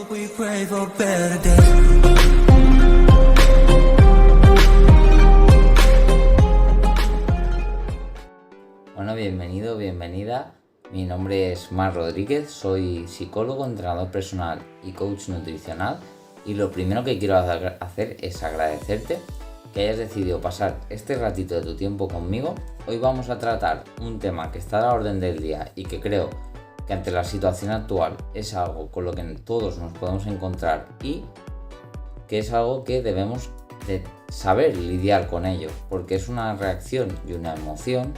We pray for better days. Bueno, bienvenido, bienvenida. Mi nombre es Mar Rodríguez, soy psicólogo, entrenador personal y coach nutricional. Y lo primero que quiero hacer es agradecerte que hayas decidido pasar este ratito de tu tiempo conmigo. Hoy vamos a tratar un tema que está a la orden del día y que creo que ante la situación actual es algo con lo que todos nos podemos encontrar y que es algo que debemos de saber lidiar con ello, porque es una reacción y una emoción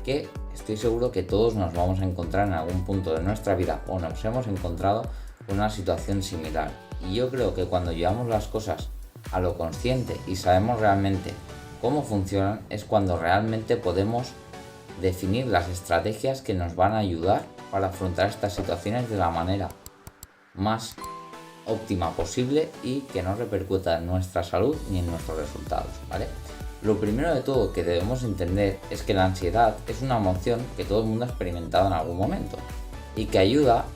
que estoy seguro que todos nos vamos a encontrar en algún punto de nuestra vida o nos hemos encontrado con una situación similar. Y yo creo que cuando llevamos las cosas a lo consciente y sabemos realmente cómo funcionan, es cuando realmente podemos definir las estrategias que nos van a ayudar para afrontar estas situaciones de la manera más óptima posible y que no repercuta en nuestra salud ni en nuestros resultados, ¿vale? Lo primero de todo que debemos entender es que la ansiedad es una emoción que todo el mundo ha experimentado en algún momento y que ayuda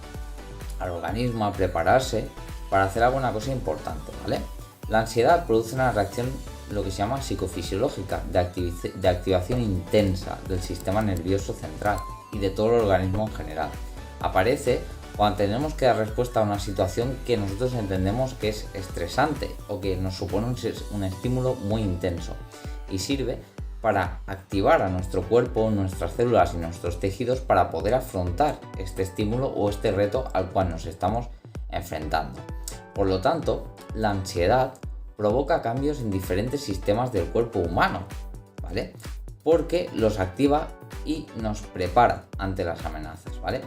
al organismo a prepararse para hacer alguna cosa importante, ¿vale? La ansiedad produce una reacción, lo que se llama psicofisiológica, de activación intensa del sistema nervioso central y de todo el organismo en general. Aparece cuando tenemos que dar respuesta a una situación que nosotros entendemos que es estresante o que nos supone un estímulo muy intenso, y sirve para activar a nuestro cuerpo, nuestras células y nuestros tejidos para poder afrontar este estímulo o este reto al cual nos estamos enfrentando. Por lo tanto, la ansiedad provoca cambios en diferentes sistemas del cuerpo humano, ¿vale? Porque los activa y nos prepara ante las amenazas, ¿vale?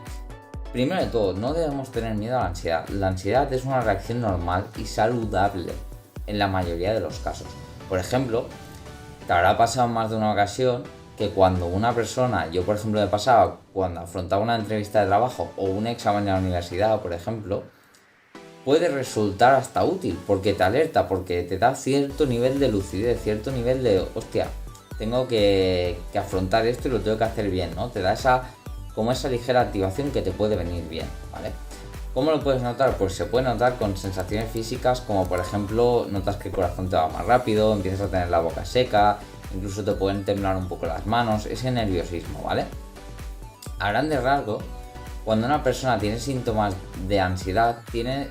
Primero de todo, no debemos tener miedo a la ansiedad. La ansiedad es una reacción normal y saludable en la mayoría de los casos. Por ejemplo, te habrá pasado más de una ocasión que cuando una persona, yo por ejemplo me pasaba cuando afrontaba una entrevista de trabajo o un examen de la universidad, por ejemplo, puede resultar hasta útil porque te alerta, porque te da cierto nivel de lucidez, cierto nivel de, hostia, tengo que afrontar esto y lo tengo que hacer bien, ¿no? Te da esa ligera activación que te puede venir bien, ¿vale? ¿Cómo lo puedes notar? Pues se puede notar con sensaciones físicas como por ejemplo notas que el corazón te va más rápido, empiezas a tener la boca seca, incluso te pueden temblar un poco las manos, ese nerviosismo, ¿vale? A grandes rasgos, cuando una persona tiene síntomas de ansiedad, tiene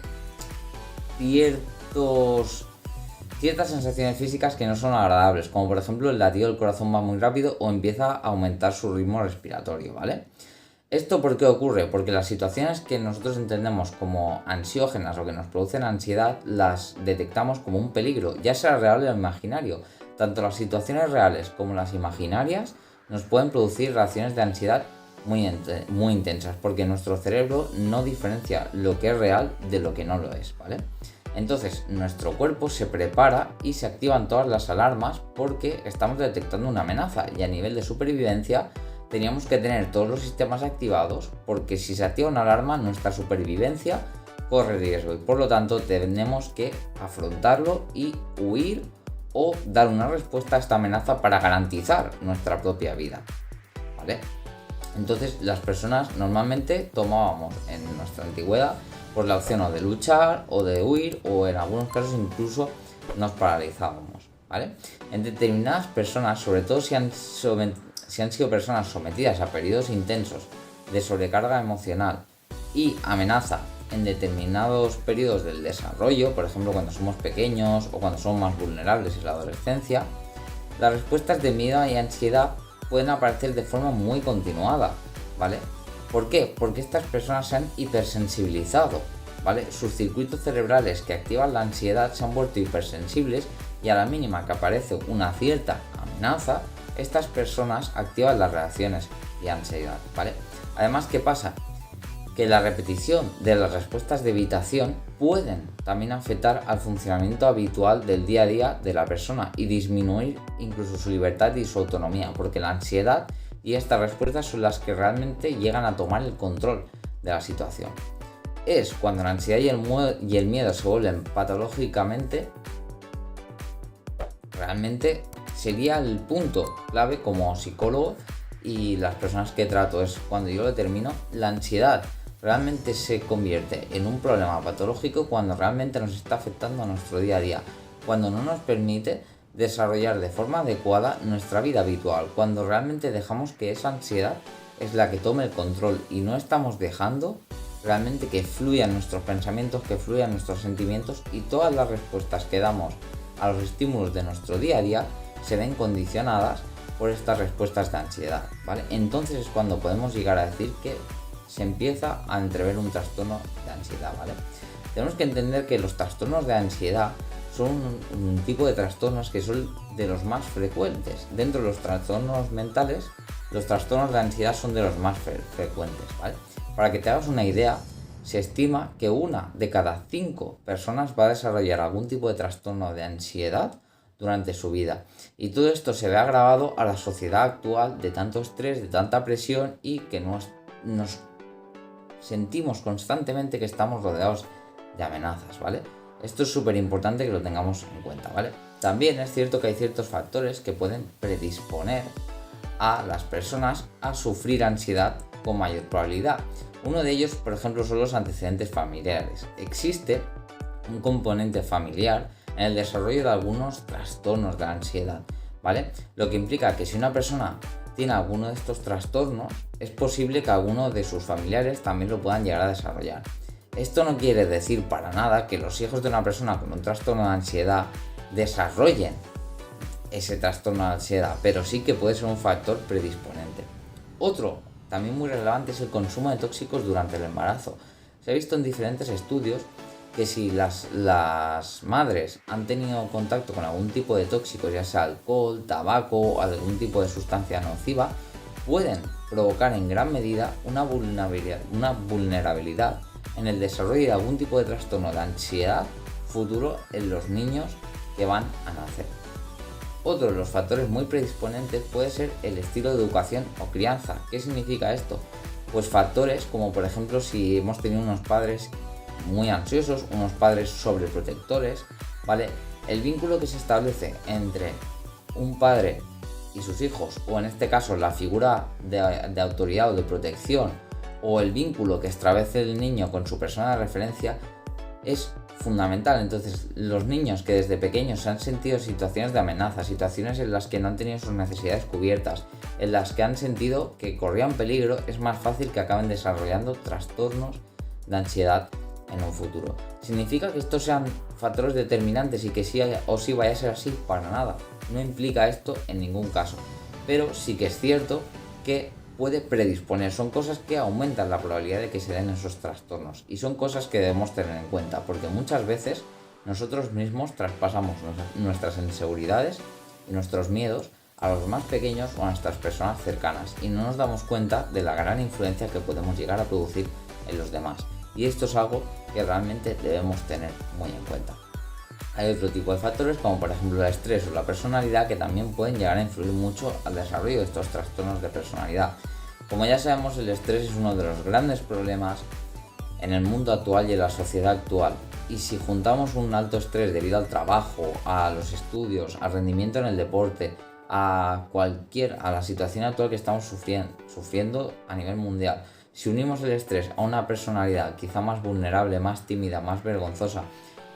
ciertas sensaciones físicas que no son agradables, como por ejemplo el latido del corazón va muy rápido o empieza a aumentar su ritmo respiratorio, ¿vale? ¿Esto por qué ocurre? Porque las situaciones que nosotros entendemos como ansiógenas o que nos producen ansiedad las detectamos como un peligro, ya sea real o imaginario. Tanto las situaciones reales como las imaginarias nos pueden producir reacciones de ansiedad muy intensas, porque nuestro cerebro no diferencia lo que es real de lo que no lo es, ¿vale? Entonces nuestro cuerpo se prepara y se activan todas las alarmas porque estamos detectando una amenaza, y a nivel de supervivencia teníamos que tener todos los sistemas activados, porque si se activa una alarma nuestra supervivencia corre riesgo y por lo tanto tenemos que afrontarlo y huir o dar una respuesta a esta amenaza para garantizar nuestra propia vida, ¿vale? Entonces las personas normalmente tomábamos en nuestra antigüedad pues la opción o de luchar o de huir, o en algunos casos incluso nos paralizábamos, ¿vale? En determinadas personas, sobre todo si han sido personas sometidas a periodos intensos de sobrecarga emocional y amenaza en determinados periodos del desarrollo, por ejemplo cuando somos pequeños o cuando somos más vulnerables en la adolescencia, las respuestas de miedo y ansiedad pueden aparecer de forma muy continuada, ¿vale? ¿Por qué? Porque estas personas se han hipersensibilizado, ¿vale? Sus circuitos cerebrales que activan la ansiedad se han vuelto hipersensibles y a la mínima que aparece una cierta amenaza, estas personas activan las reacciones de ansiedad, ¿vale? Además, ¿qué pasa? Que la repetición de las respuestas de evitación pueden también afectar al funcionamiento habitual del día a día de la persona y disminuir incluso su libertad y su autonomía, porque la ansiedad y estas respuestas son las que realmente llegan a tomar el control de la situación. Es cuando la ansiedad y el miedo se vuelven patológicamente, realmente sería el punto clave como psicólogo y las personas que trato, es cuando yo lo determino, la ansiedad realmente se convierte en un problema patológico cuando realmente nos está afectando a nuestro día a día, cuando no nos permite desarrollar de forma adecuada nuestra vida habitual, cuando realmente dejamos que esa ansiedad es la que tome el control y no estamos dejando realmente que fluyan nuestros pensamientos, que fluyan nuestros sentimientos, y todas las respuestas que damos a los estímulos de nuestro día a día se ven condicionadas por estas respuestas de ansiedad, ¿vale? Entonces es cuando podemos llegar a decir que se empieza a entrever un trastorno de ansiedad, ¿vale? Tenemos que entender que los trastornos de ansiedad son un tipo de trastornos que son de los más frecuentes. Dentro de los trastornos mentales, los trastornos de ansiedad son de los más frecuentes, ¿vale? Para que te hagas una idea, se estima que 1 de cada 5 personas va a desarrollar algún tipo de trastorno de ansiedad durante su vida. Y todo esto se ve agravado a la sociedad actual de tanto estrés, de tanta presión, y que nos sentimos constantemente que estamos rodeados de amenazas, ¿vale? Esto es súper importante que lo tengamos en cuenta, ¿vale? También es cierto que hay ciertos factores que pueden predisponer a las personas a sufrir ansiedad con mayor probabilidad. Uno de ellos, por ejemplo, son los antecedentes familiares. Existe un componente familiar en el desarrollo de algunos trastornos de la ansiedad, ¿vale? Lo que implica que si una persona tiene alguno de estos trastornos, es posible que alguno de sus familiares también lo puedan llegar a desarrollar. Esto no quiere decir para nada que los hijos de una persona con un trastorno de ansiedad desarrollen ese trastorno de ansiedad, pero sí que puede ser un factor predisponente. Otro también muy relevante es el consumo de tóxicos durante el embarazo. Se ha visto en diferentes estudios que si las madres han tenido contacto con algún tipo de tóxicos, ya sea alcohol, tabaco o algún tipo de sustancia nociva, pueden provocar en gran medida una vulnerabilidad en el desarrollo de algún tipo de trastorno de ansiedad futuro en los niños que van a nacer. Otro de los factores muy predisponentes puede ser el estilo de educación o crianza. ¿Qué significa esto? Pues factores como, por ejemplo, si hemos tenido unos padres muy ansiosos, unos padres sobreprotectores, ¿vale? El vínculo que se establece entre un padre y sus hijos, o en este caso la figura de autoridad o de protección, o el vínculo que establece el niño con su persona de referencia, es fundamental. Entonces, los niños que desde pequeños se han sentido situaciones de amenaza, situaciones en las que no han tenido sus necesidades cubiertas, en las que han sentido que corrían peligro, es más fácil que acaben desarrollando trastornos de ansiedad en un futuro. ¿Significa que estos sean factores determinantes y que sí o sí vaya a ser así? Para nada. No implica esto en ningún caso. Pero sí que es cierto que puede predisponer. Son cosas que aumentan la probabilidad de que se den esos trastornos. Y son cosas que debemos tener en cuenta, porque muchas veces nosotros mismos traspasamos nuestras inseguridades y nuestros miedos a los más pequeños o a nuestras personas cercanas, y no nos damos cuenta de la gran influencia que podemos llegar a producir en los demás. Y esto es algo que realmente debemos tener muy en cuenta. Hay otro tipo de factores, como por ejemplo el estrés o la personalidad, que también pueden llegar a influir mucho al desarrollo de estos trastornos de personalidad. Como ya sabemos, el estrés es uno de los grandes problemas en el mundo actual y en la sociedad actual. Y si juntamos un alto estrés debido al trabajo, a los estudios, al rendimiento en el deporte, a la situación actual que estamos sufriendo a nivel mundial, si unimos el estrés a una personalidad quizá más vulnerable, más tímida, más vergonzosa,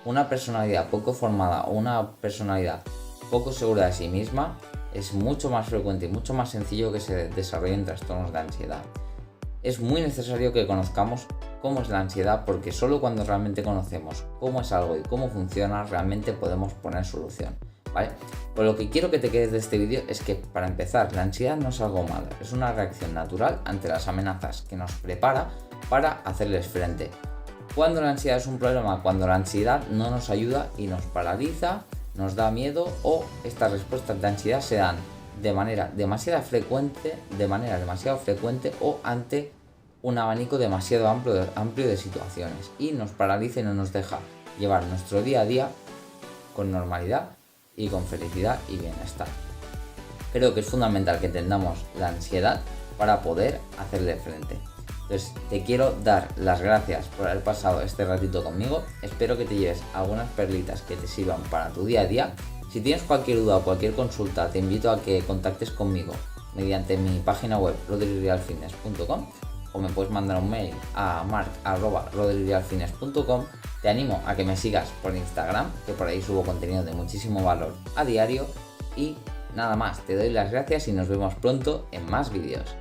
una personalidad poco formada o una personalidad poco segura de sí misma, es mucho más frecuente y mucho más sencillo que se desarrollen trastornos de ansiedad. Es muy necesario que conozcamos cómo es la ansiedad, porque solo cuando realmente conocemos cómo es algo y cómo funciona, realmente podemos poner solución, ¿vale? Por lo que quiero que te quedes de este vídeo es que, para empezar, la ansiedad no es algo malo, es una reacción natural ante las amenazas que nos prepara para hacerles frente. ¿Cuándo la ansiedad es un problema? Cuando la ansiedad no nos ayuda y nos paraliza, nos da miedo, o estas respuestas de ansiedad se dan de manera demasiado frecuente o ante un abanico demasiado amplio de situaciones, y nos paraliza y no nos deja llevar nuestro día a día con normalidad y con felicidad y bienestar. Creo que es fundamental que entendamos la ansiedad para poder hacerle frente. Entonces, te quiero dar las gracias por haber pasado este ratito conmigo. Espero que te lleves algunas perlitas que te sirvan para tu día a día. Si tienes cualquier duda o cualquier consulta, te invito a que contactes conmigo mediante mi página web rodrirealfitness.com, o me puedes mandar un mail a marc@rodrigalfines.com. Te animo a que me sigas por Instagram, que por ahí subo contenido de muchísimo valor a diario. Y nada más, te doy las gracias y nos vemos pronto en más vídeos.